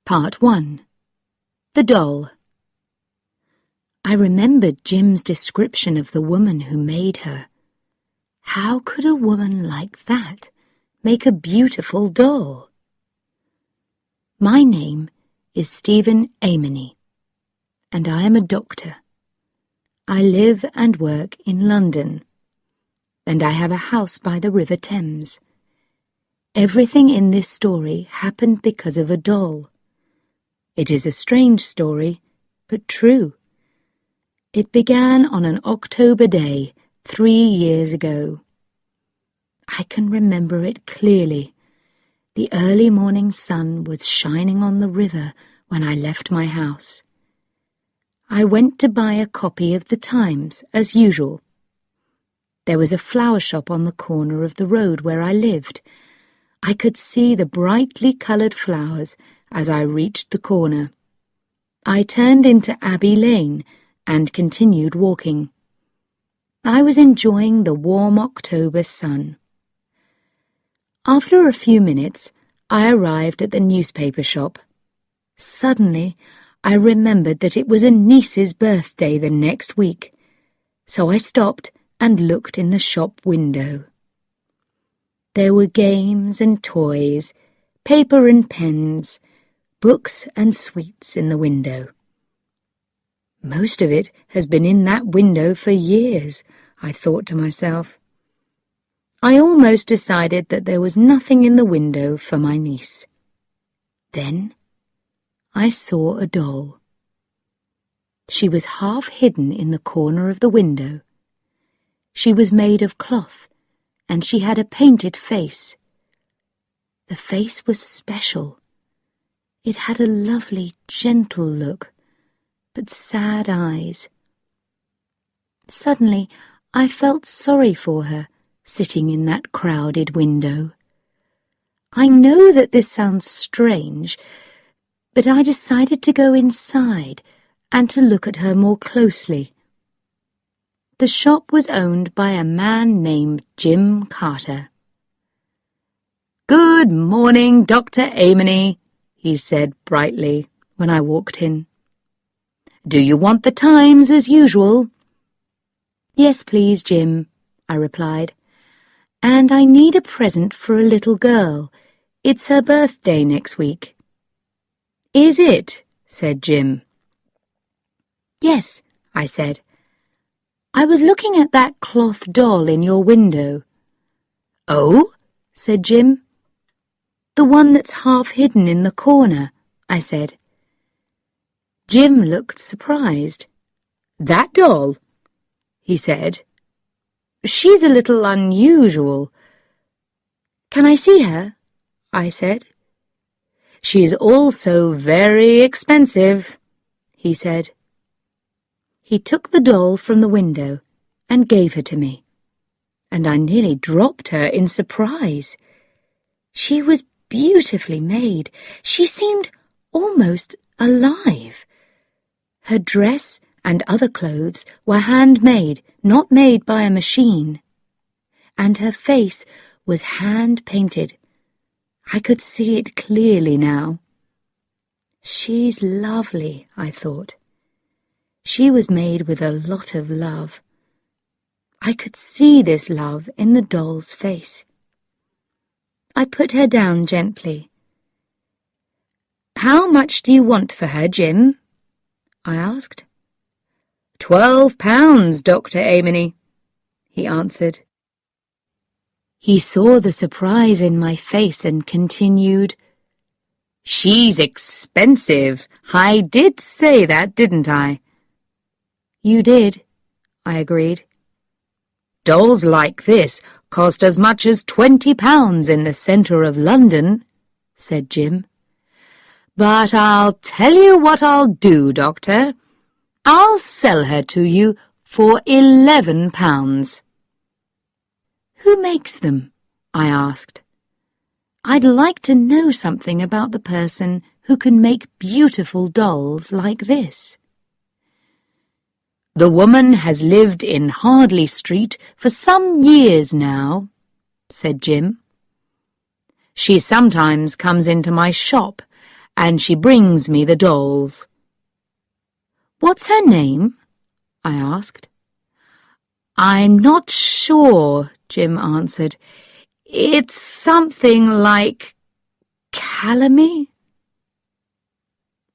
Part 1. The Doll. I remembered Jim's description of the woman who made her. How could a woman like that make a beautiful doll? My name is Stephen Amony, and I am a doctor. I live and work in London, and I have a house by the River Thames. Everything in this story happened because of a doll. It is a strange story, but true. It began on an October day 3 years ago. I can remember it clearly. The early morning sun was shining on the river when I left my house. I went to buy a copy of the Times, as usual. There was a flower shop on the corner of the road where I lived. I could see the brightly coloured flowers as I reached the corner. I turned into Abbey Lane and continued walking. I was enjoying the warm October sun. After a few minutes, I arrived at the newspaper shop. Suddenly, I remembered that it was a niece's birthday the next week, so I stopped and looked in the shop window. There were games and toys, paper and pens, books and sweets in the window. Most of it has been in that window for years, I thought to myself. I almost decided that there was nothing in the window for my niece. Then I saw a doll. She was half hidden in the corner of the window. She was made of cloth, and she had a painted face. The face was special. It had a lovely, gentle look, but sad eyes. Suddenly, I felt sorry for her, sitting in that crowded window. I know that this sounds strange, but I decided to go inside and to look at her more closely. The shop was owned by a man named Jim Carter. "Good morning, Dr. Amony," he said brightly when I walked in. "Do you want the Times as usual?" "Yes, please, Jim," I replied. "And I need a present for a little girl. It's her birthday next week." "Is it?" said Jim. "Yes," I said. "I was looking at that cloth doll in your window." "Oh?" said Jim. "The one that's half hidden in the corner," I said. Jim looked surprised. "That doll?" he said. "She's a little unusual." "Can I see her?" I said. "She's also very expensive," he said. He took the doll from the window and gave her to me, and I nearly dropped her in surprise. She was beautifully made. She seemed almost alive. Her dress and other clothes were handmade, not made by a machine. And her face was hand-painted. I could see it clearly now. She's lovely, I thought. She was made with a lot of love. I could see this love in the doll's face. I put her down gently. "How much do you want for her, Jim?" I asked. £12, Dr. Amony," he answered. He saw the surprise in my face and continued, "She's expensive. I did say that, didn't I?" "You did," I agreed. "Dolls like this cost as much as £20 in the centre of London," said Jim. "But I'll tell you what I'll do, Doctor. I'll sell her to you for £11. "Who makes them?" I asked. "I'd like to know something about the person who can make beautiful dolls like this." "The woman has lived in Hardley Street for some years now," said Jim. "She sometimes comes into my shop and she brings me the dolls." "What's her name?" I asked. "I'm not sure," Jim answered. "It's something like Calamy."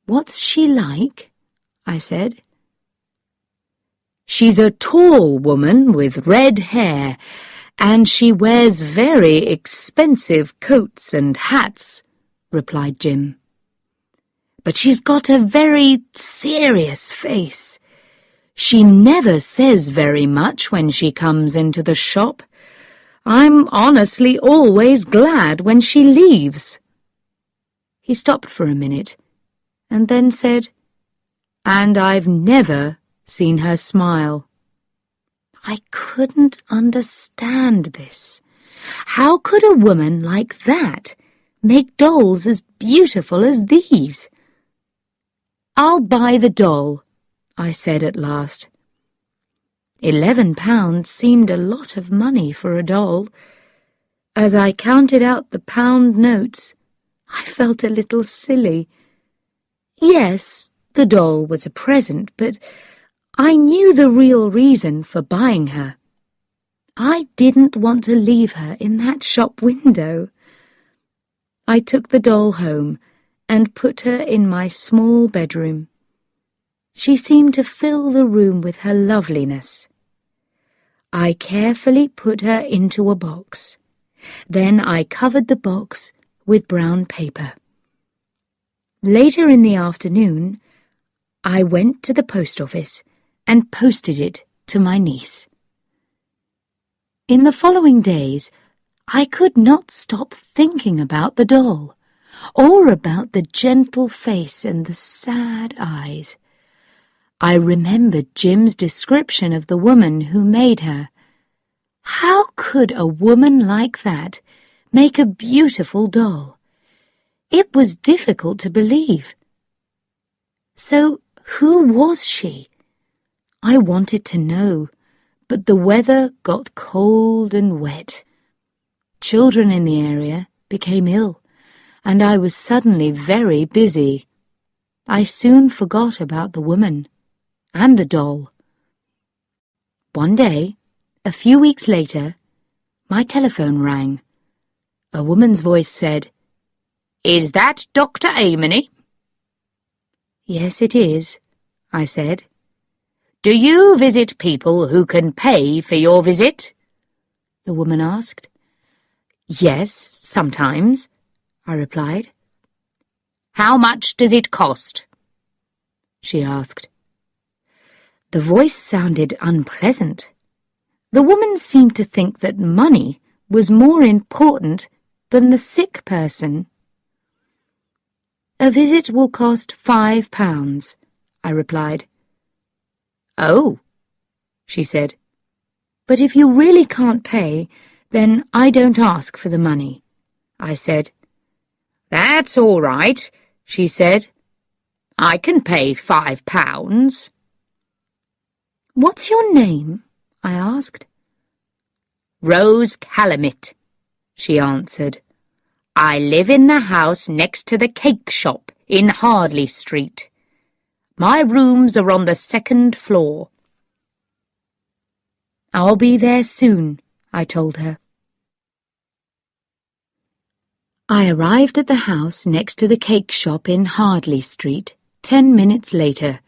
"What's she like?" I said. "She's a tall woman with red hair, and she wears very expensive coats and hats," replied Jim. "But she's got a very serious face. She never says very much when she comes into the shop. I'm honestly always glad when she leaves." He stopped for a minute, and then said, "And I've never seen her smile." I couldn't understand this. How could a woman like that make dolls as beautiful as these? "I'll buy the doll," I said at last. £11 seemed a lot of money for a doll. As I counted out the pound notes, I felt a little silly. Yes, the doll was a present, but I knew the real reason for buying her. I didn't want to leave her in that shop window. I took the doll home and put her in my small bedroom. She seemed to fill the room with her loveliness. I carefully put her into a box. Then I covered the box with brown paper. Later in the afternoon, I went to the post office and posted it to my niece. In the following days, I could not stop thinking about the doll, or about the gentle face and the sad eyes. I remembered Jim's description of the woman who made her. How could a woman like that make a beautiful doll? It was difficult to believe. So who was she? I wanted to know, but the weather got cold and wet. Children in the area became ill, and I was suddenly very busy. I soon forgot about the woman and the doll. One day, a few weeks later, my telephone rang. A woman's voice said, "Is that Dr. Amony?" "Yes, it is," I said. "Do you visit people who can pay for your visit?" the woman asked. "Yes, sometimes," I replied. "How much does it cost?" she asked. The voice sounded unpleasant. The woman seemed to think that money was more important than the sick person. "A visit will cost £5, I replied. "Oh," she said. "But if you really can't pay, then I don't ask for the money," I said. "That's all right," she said. "I can pay £5. "What's your name?" I asked. "Rose Calamit," she answered. "I live in the house next to the cake shop in Hardley Street. My rooms are on the 2nd floor. "I'll be there soon," I told her. I arrived at the house next to the cake shop in Hardley Street 10 minutes later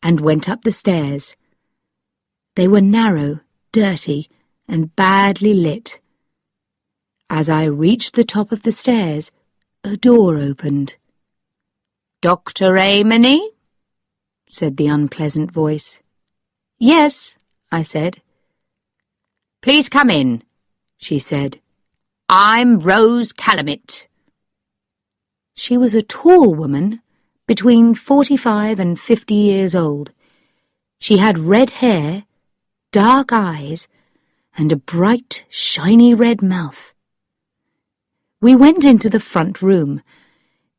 and went up the stairs. They were narrow, dirty, and badly lit. As I reached the top of the stairs, a door opened. "Dr. Amony?" said the unpleasant voice. "Yes," I said. "Please come in," she said. "I'm Rose Calamit." She was a tall woman, between 45 and 50 years old. She had red hair, dark eyes, and a bright, shiny red mouth. We went into the front room.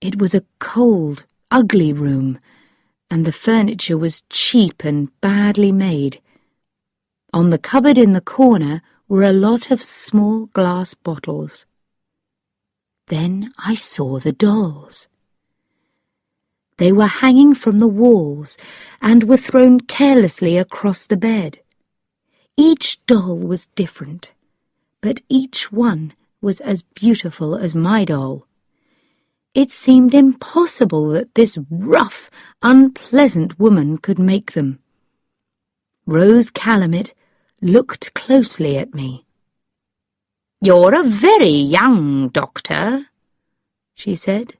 It was a cold, ugly room, and the furniture was cheap and badly made. On the cupboard in the corner were a lot of small glass bottles. Then I saw the dolls. They were hanging from the walls and were thrown carelessly across the bed. Each doll was different, but each one was as beautiful as my doll. It seemed impossible that this rough, unpleasant woman could make them. Rose Calumet looked closely at me. "You're a very young doctor," she said.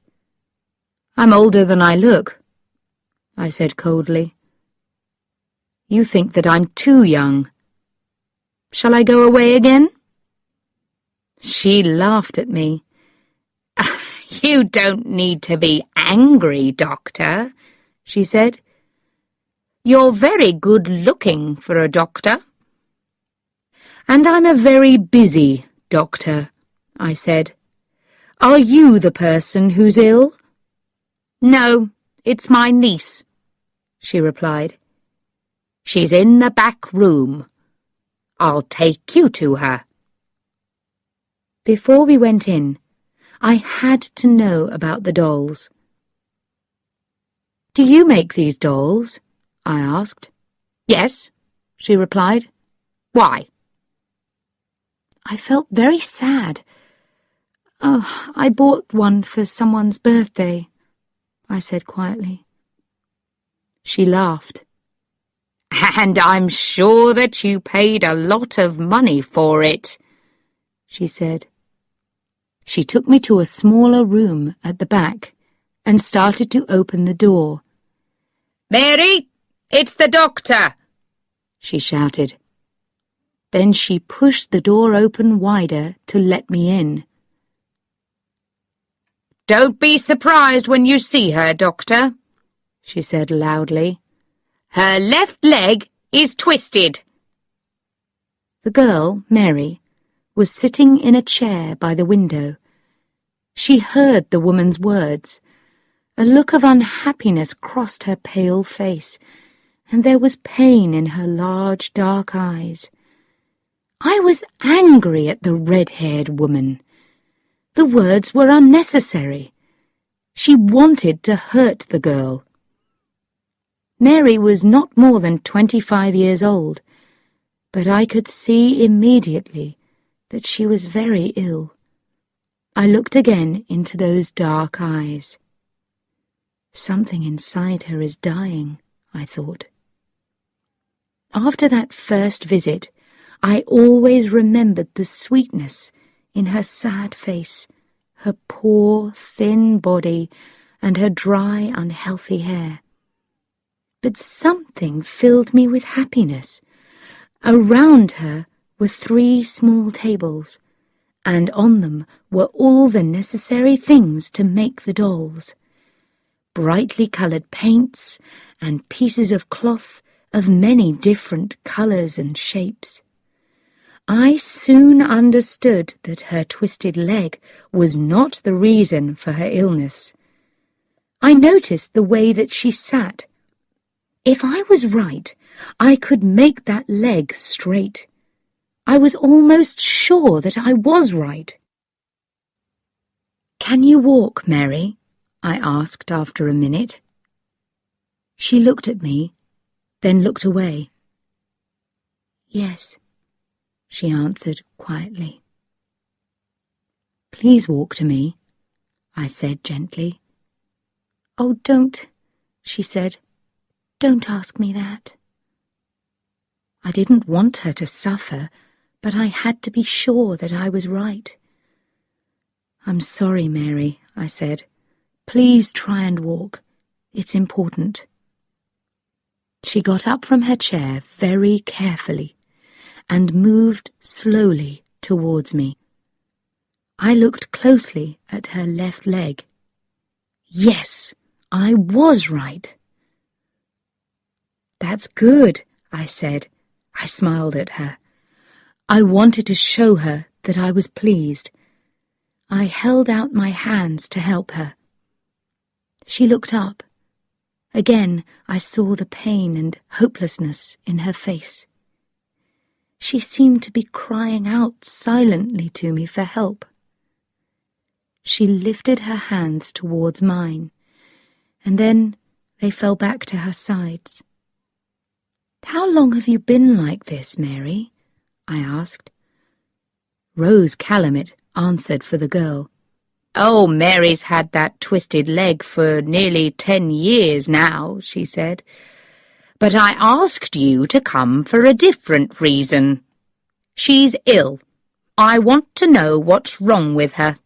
"I'm older than I look," I said coldly. "You think that I'm too young. Shall I go away again?" She laughed at me. "You don't need to be angry, Doctor," she said. "You're very good-looking for a doctor." "And I'm a very busy doctor," I said. "Are you the person who's ill?" "No, it's my niece," she replied. "She's in the back room. I'll take you to her." Before we went in, I had to know about the dolls. "Do you make these dolls?" I asked. "Yes," she replied. "Why?" I felt very sad. "Oh, I bought one for someone's birthday," I said quietly. She laughed. "And I'm sure that you paid a lot of money for it," she said. She took me to a smaller room at the back and started to open the door. "Mary, it's the doctor," she shouted. Then she pushed the door open wider to let me in. "Don't be surprised when you see her, Doctor," she said loudly. "Her left leg is twisted." The girl, Mary, was sitting in a chair by the window. She heard the woman's words. A look of unhappiness crossed her pale face, and there was pain in her large, dark eyes. I was angry at the red-haired woman. The words were unnecessary. She wanted to hurt the girl. Mary was not more than 25 years old, but I could see immediately that she was very ill. I looked again into those dark eyes. Something inside her is dying, I thought. After that first visit, I always remembered the sweetness in her sad face, her poor, thin body, and her dry, unhealthy hair. But something filled me with happiness. Around her were 3 small tables, and on them were all the necessary things to make the dolls. Brightly coloured paints and pieces of cloth of many different colours and shapes. I soon understood that her twisted leg was not the reason for her illness. I noticed the way that she sat. If I was right, I could make that leg straight. I was almost sure that I was right. "Can you walk, Mary?" I asked after a minute. She looked at me, then looked away. "Yes," she answered quietly. "Please walk to me," I said gently. "Oh, don't," she said. "Don't ask me that." I didn't want her to suffer, but I had to be sure that I was right. "I'm sorry, Mary," I said. "Please try and walk. It's important." She got up from her chair very carefully and moved slowly towards me. I looked closely at her left leg. Yes, I was right. "That's good," I said. I smiled at her. I wanted to show her that I was pleased. I held out my hands to help her. She looked up. Again, I saw the pain and hopelessness in her face. She seemed to be crying out silently to me for help. She lifted her hands towards mine, and then they fell back to her sides. "How long have you been like this, Mary?" I asked. Rose Calumet answered for the girl. "Oh, Mary's had that twisted leg for nearly 10 years now," she said. "But I asked you to come for a different reason. She's ill. I want to know what's wrong with her."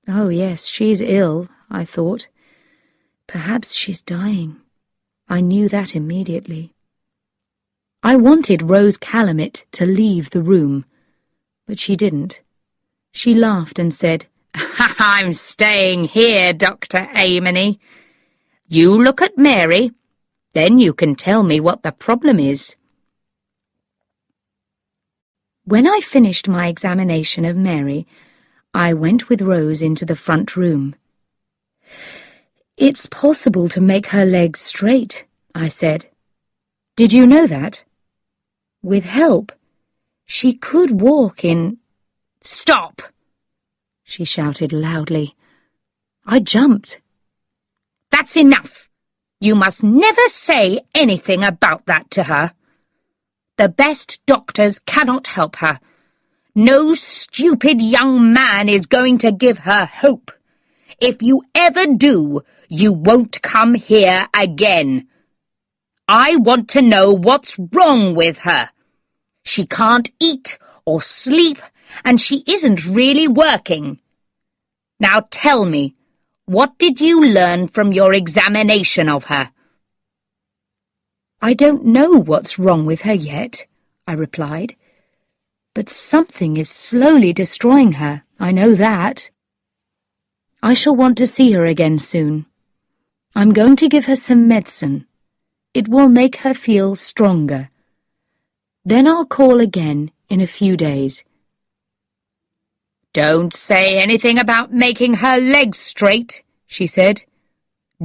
Oh, yes, she's ill, I thought. Perhaps she's dying. I knew that immediately. I wanted Rose Calumet to leave the room, but she didn't. She laughed and said, "I'm staying here, Dr. Amony. You look at Mary, then you can tell me what the problem is." When I finished my examination of Mary, I went with Rose into the front room. "It's possible to make her legs straight," I said. "Did you know that? With help, she could walk in—" "Stop!" she shouted loudly. I jumped. "That's enough! You must never say anything about that to her. The best doctors cannot help her. No stupid young man is going to give her hope. If you ever do, you won't come here again. I want to know what's wrong with her. She can't eat or sleep, and she isn't really working. Now tell me, what did you learn from your examination of her?" "I don't know what's wrong with her yet," I replied. "But something is slowly destroying her, I know that. I shall want to see her again soon. I'm going to give her some medicine. It will make her feel stronger. Then I'll call again in a few days." "Don't say anything about making her legs straight," she said.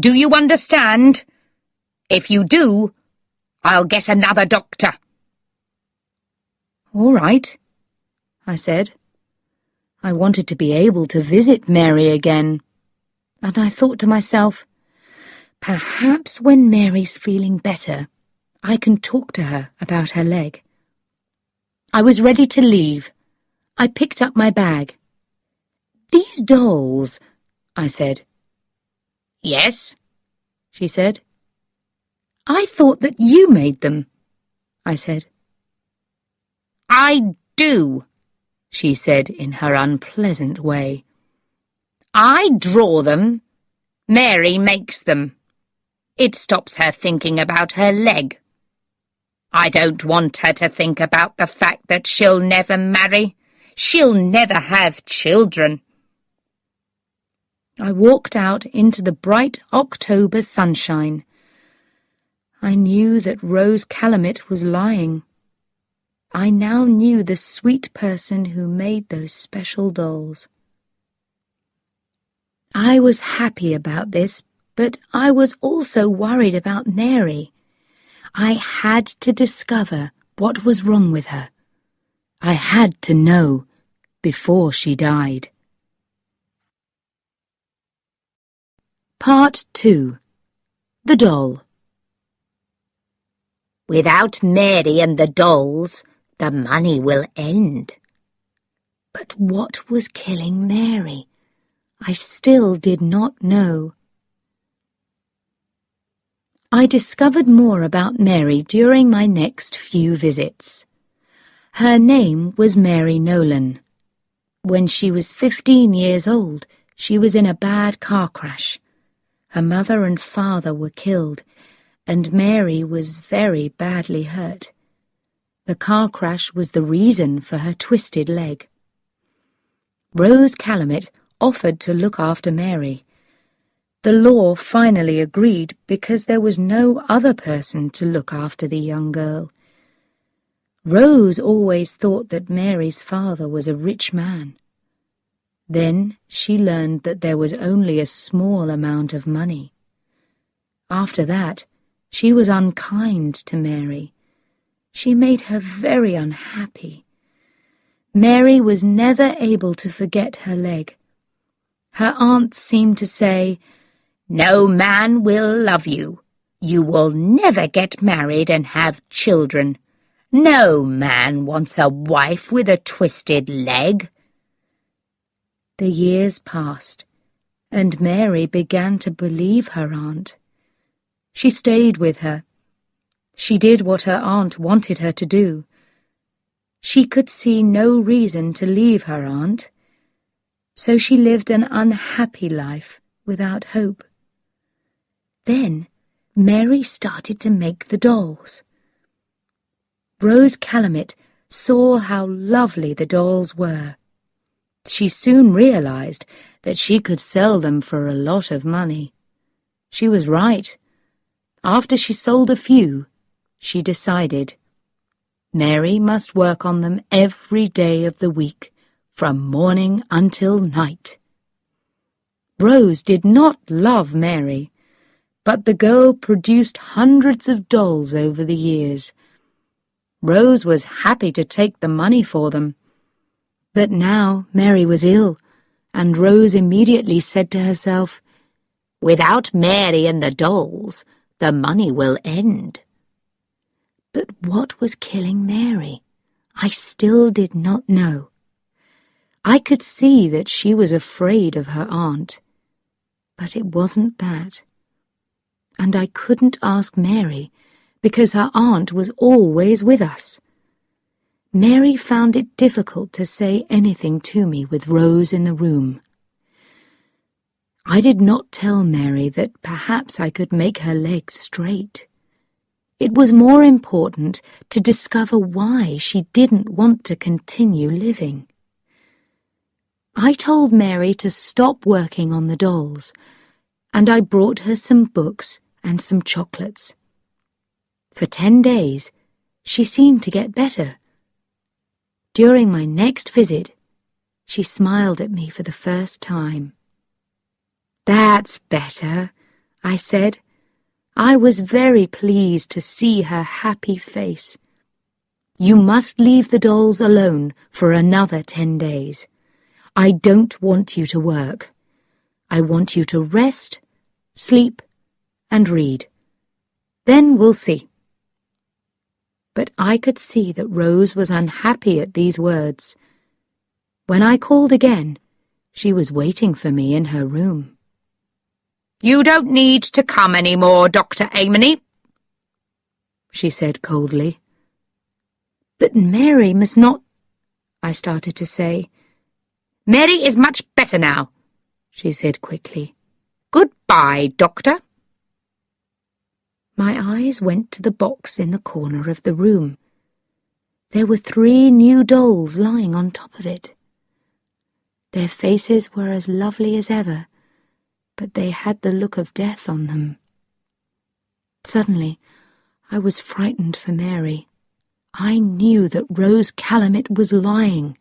"Do you understand? If you do, I'll get another doctor." "All right," I said. I wanted to be able to visit Mary again, and I thought to myself, perhaps when Mary's feeling better, I can talk to her about her leg. I was ready to leave. I picked up my bag. "These dolls," I said. "Yes," she said. "I thought that you made them," I said. "I do," she said in her unpleasant way. "I draw them. Mary makes them. It stops her thinking about her leg. I don't want her to think about the fact that she'll never marry. She'll never have children." I walked out into the bright October sunshine. I knew that Rose Calumet was lying. I now knew the sweet person who made those special dolls. I was happy about this, but I was also worried about Mary. I had to discover what was wrong with her. I had to know before she died. Part 2. The Doll. "Without Mary and the dolls, the money will end." But what was killing Mary? I still did not know. I discovered more about Mary during my next few visits. Her name was Mary Nolan. When she was 15 years old, she was in a bad car crash. Her mother and father were killed, and Mary was very badly hurt. The car crash was the reason for her twisted leg. Rose Calumet offered to look after Mary. The law finally agreed because there was no other person to look after the young girl. Rose always thought that Mary's father was a rich man. Then she learned that there was only a small amount of money. After that, she was unkind to Mary. She made her very unhappy. Mary was never able to forget her leg. Her aunt seemed to say, No man will love you. You will never get married and have children. No man wants a wife with a twisted leg." The years passed, and Mary began to believe her aunt. She stayed with her. She did what her aunt wanted her to do. She could see no reason to leave her aunt, so she lived an unhappy life without hope. Then Mary started to make the dolls. Rose Calumet saw how lovely the dolls were. She soon realized that she could sell them for a lot of money. She was right. After she sold a few, she decided Mary must work on them every day of the week, from morning until night. Rose did not love Mary, but the girl produced hundreds of dolls over the years. Rose was happy to take the money for them. But now Mary was ill, and Rose immediately said to herself, "Without Mary and the dolls, the money will end." But what was killing Mary? I still did not know. I could see that she was afraid of her aunt, but it wasn't that. And I couldn't ask Mary, because her aunt was always with us. Mary found it difficult to say anything to me with Rose in the room. I did not tell Mary that perhaps I could make her legs straight. It was more important to discover why she didn't want to continue living. I told Mary to stop working on the dolls, and I brought her some books and some chocolates. For 10 days, she seemed to get better. During my next visit, she smiled at me for the first time. "That's better," I said. I was very pleased to see her happy face. "You must leave the dolls alone for another 10 days. I don't want you to work. I want you to rest, sleep, and read. Then we'll see." But I could see that Rose was unhappy at these words. When I called again, she was waiting for me in her room. "You don't need to come any more, Dr. Amony," she said coldly. "But Mary must not—" I started to say. "Mary is much better now," she said quickly. "Goodbye, Doctor." My eyes went to the box in the corner of the room. There were 3 new dolls lying on top of it. Their faces were as lovely as ever, but they had the look of death on them. Suddenly, I was frightened for Mary. I knew that Rose Calumet was lying.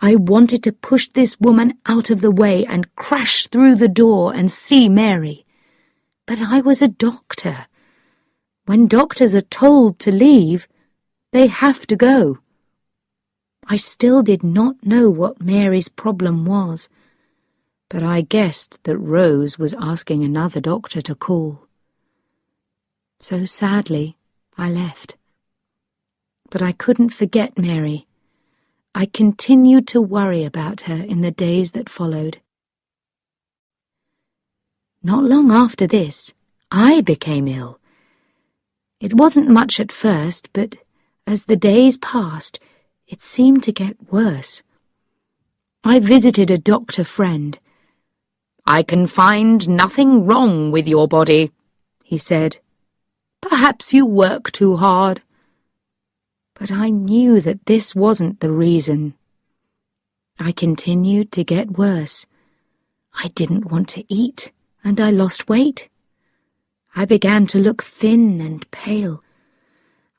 I wanted to push this woman out of the way and crash through the door and see Mary. But I was a doctor. When doctors are told to leave, they have to go. I still did not know what Mary's problem was, but I guessed that Rose was asking another doctor to call. So sadly, I left. But I couldn't forget Mary. I continued to worry about her in the days that followed. Not long after this, I became ill. It wasn't much at first, but as the days passed, it seemed to get worse. I visited a doctor friend. "I can find nothing wrong with your body," he said. "Perhaps you work too hard." But I knew that this wasn't the reason. I continued to get worse. I didn't want to eat, and I lost weight. I began to look thin and pale.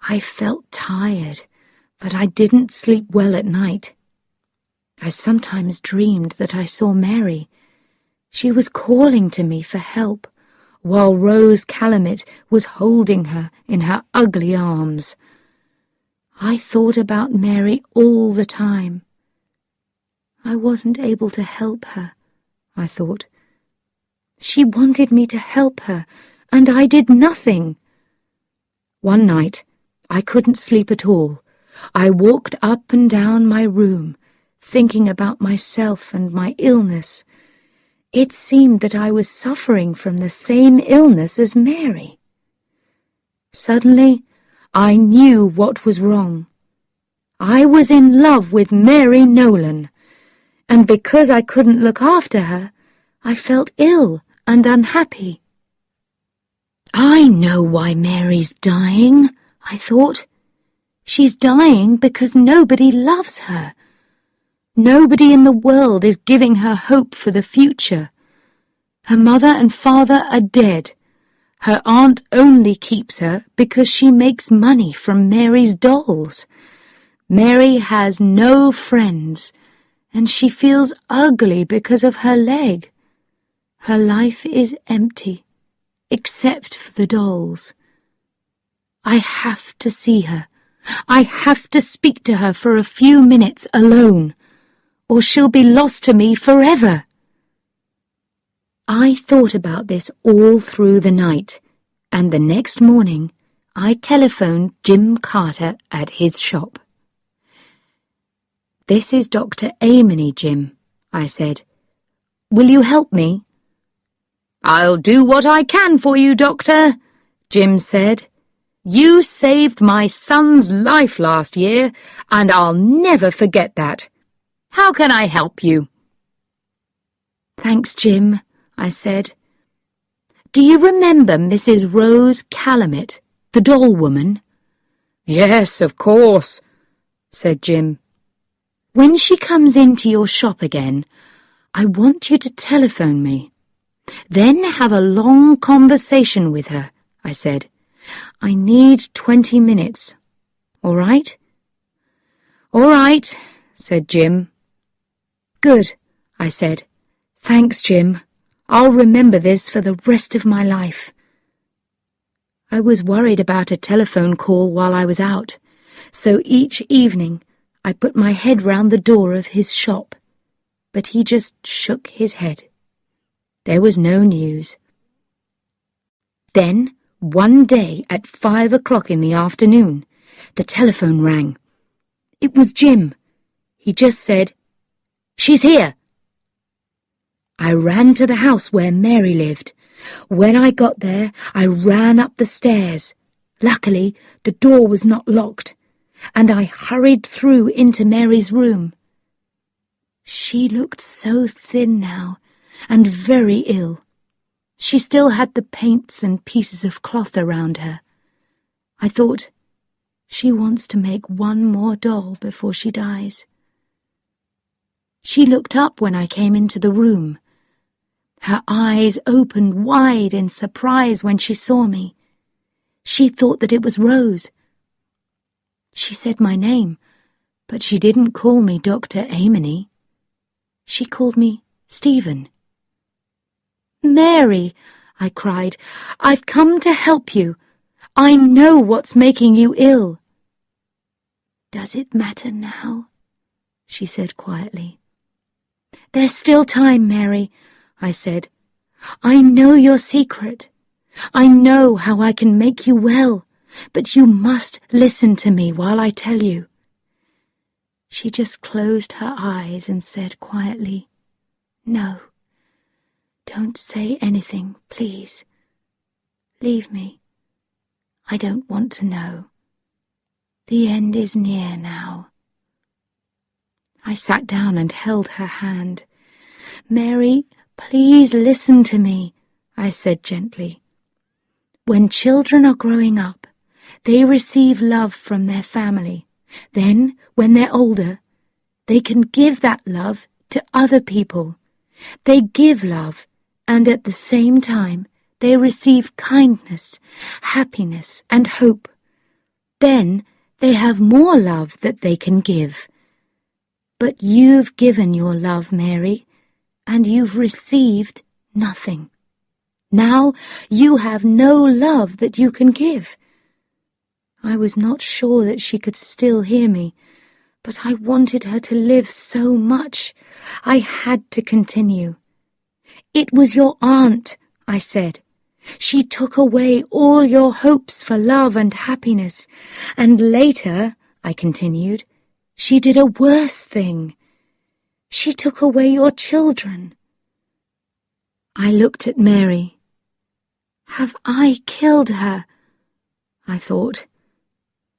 I felt tired, but I didn't sleep well at night. I sometimes dreamed that I saw Mary. She was calling to me for help, while Rose Calumet was holding her in her ugly arms. I thought about Mary all the time. I wasn't able to help her, I thought. She wanted me to help her, and I did nothing. One night, I couldn't sleep at all. I walked up and down my room, thinking about myself and my illness. It seemed that I was suffering from the same illness as Mary. Suddenly, I knew what was wrong. I was in love with Mary Nolan, and because I couldn't look after her, I felt ill and unhappy. I know why Mary's dying, I thought. She's dying because nobody loves her. Nobody in the world is giving her hope for the future. Her mother and father are dead. Her aunt only keeps her because she makes money from Mary's dolls. Mary has no friends, and she feels ugly because of her leg. Her life is empty, except for the dolls. I have to see her. I have to speak to her for a few minutes alone, or she'll be lost to me forever. I thought about this all through the night, and the next morning I telephoned Jim Carter at his shop. "This is Dr. Amony, Jim," I said. "Will you help me?" "I'll do what I can for you, Doctor," Jim said. "You saved my son's life last year, and I'll never forget that. How can I help you?" "Thanks, Jim," I said. "Do you remember Mrs. Rose Calumet, the doll woman?" "Yes, of course," said Jim. "When she comes into your shop again, I want you to telephone me. Then have a long conversation with her," I said. "I need 20 minutes. All right?" "All right," said Jim. "Good," I said. "Thanks, Jim. I'll remember this for the rest of my life." I was worried about a telephone call while I was out, so each evening I put my head round the door of his shop, but he just shook his head. There was no news. Then, one day at 5 o'clock in the afternoon, the telephone rang. It was Jim. He just said, "She's here." I ran to the house where Mary lived. When I got there, I ran up the stairs. Luckily, the door was not locked, and I hurried through into Mary's room. She looked so thin now, and very ill. She still had the paints and pieces of cloth around her. I thought, she wants to make one more doll before she dies. She looked up when I came into the room. Her eyes opened wide in surprise when she saw me. She thought that it was Rose. She said my name, but she didn't call me Dr. Amony. She called me Stephen. "Mary," I cried, "I've come to help you. I know what's making you ill." "Does it matter now?" she said quietly. "There's still time, Mary," I said. "I know your secret. I know how I can make you well, but you must listen to me while I tell you." She just closed her eyes and said quietly, "No, don't say anything, please. Leave me. I don't want to know. The end is near now." I sat down and held her hand. "Mary, please listen to me," I said gently. "When children are growing up, they receive love from their family. Then, when they're older, they can give that love to other people. They give love, and at the same time, they receive kindness, happiness, and hope. Then they have more love that they can give. But you've given your love, Mary, and you've received nothing. Now you have no love that you can give." I was not sure that she could still hear me, but I wanted her to live so much. I had to continue. "It was your aunt," I said. "She took away all your hopes for love and happiness, and later," I continued, "she did a worse thing. She took away your children." I looked at Mary. Have I killed her? I thought.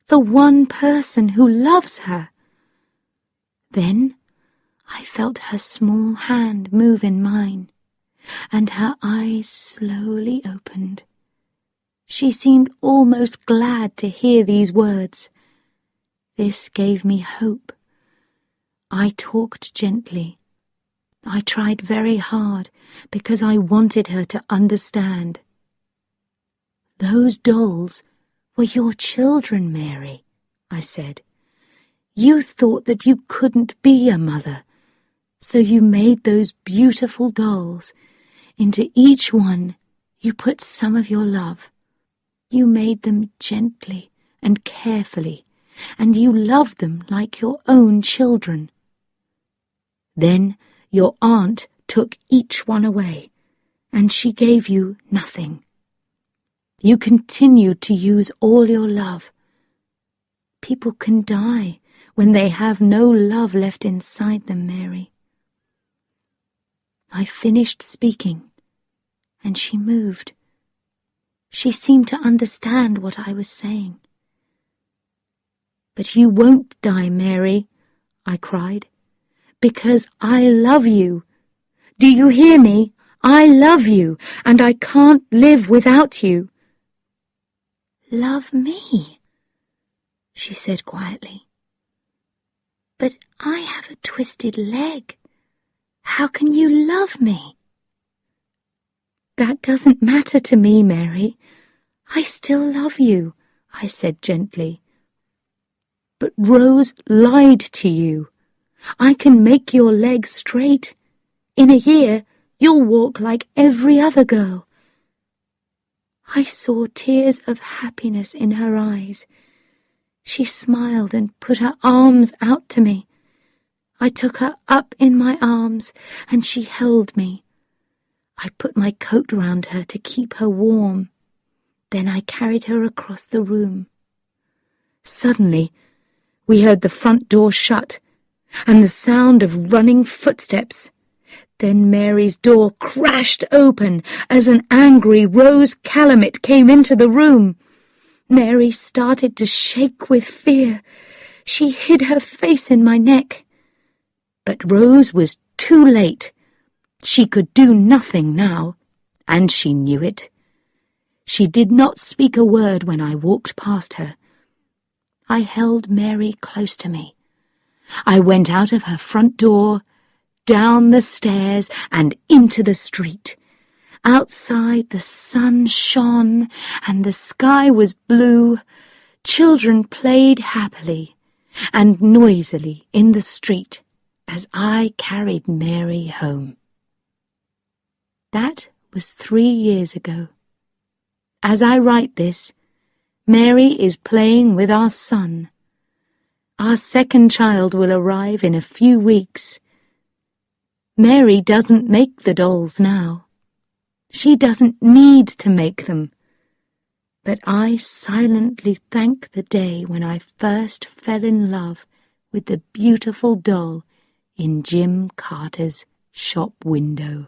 The one person who loves her. Then I felt her small hand move in mine, and her eyes slowly opened. She seemed almost glad to hear these words. This gave me hope. I talked gently. I tried very hard because I wanted her to understand. "Those dolls were your children, Mary," I said. "You thought that you couldn't be a mother, so you made those beautiful dolls. Into each one you put some of your love. You made them gently and carefully, and you loved them like your own children. Then your aunt took each one away, and she gave you nothing. You continued to use all your love. People can die when they have no love left inside them, Mary." I finished speaking, and she moved. She seemed to understand what I was saying. "But you won't die, Mary," I cried, "because I love you. Do you hear me? I love you, and I can't live without you." "Love me?" she said quietly. "But I have a twisted leg. How can you love me?" "That doesn't matter to me, Mary. I still love you," I said gently. "But Rose lied to you. I can make your leg straight. In a year, you'll walk like every other girl." I saw tears of happiness in her eyes. She smiled and put her arms out to me. I took her up in my arms, and she held me. I put my coat round her to keep her warm. Then I carried her across the room. Suddenly, we heard the front door shut, and the sound of running footsteps. Then Mary's door crashed open as an angry Rose Calumet came into the room. Mary started to shake with fear. She hid her face in my neck. But Rose was too late. She could do nothing now, and she knew it. She did not speak a word when I walked past her. I held Mary close to me. I went out of her front door, down the stairs and into the street. Outside the sun shone and the sky was blue. Children played happily and noisily in the street as I carried Mary home. That was 3 years ago. As I write this, Mary is playing with our son. Our second child will arrive in a few weeks. Mary doesn't make the dolls now. She doesn't need to make them. But I silently thank the day when I first fell in love with the beautiful doll in Jim Carter's shop window.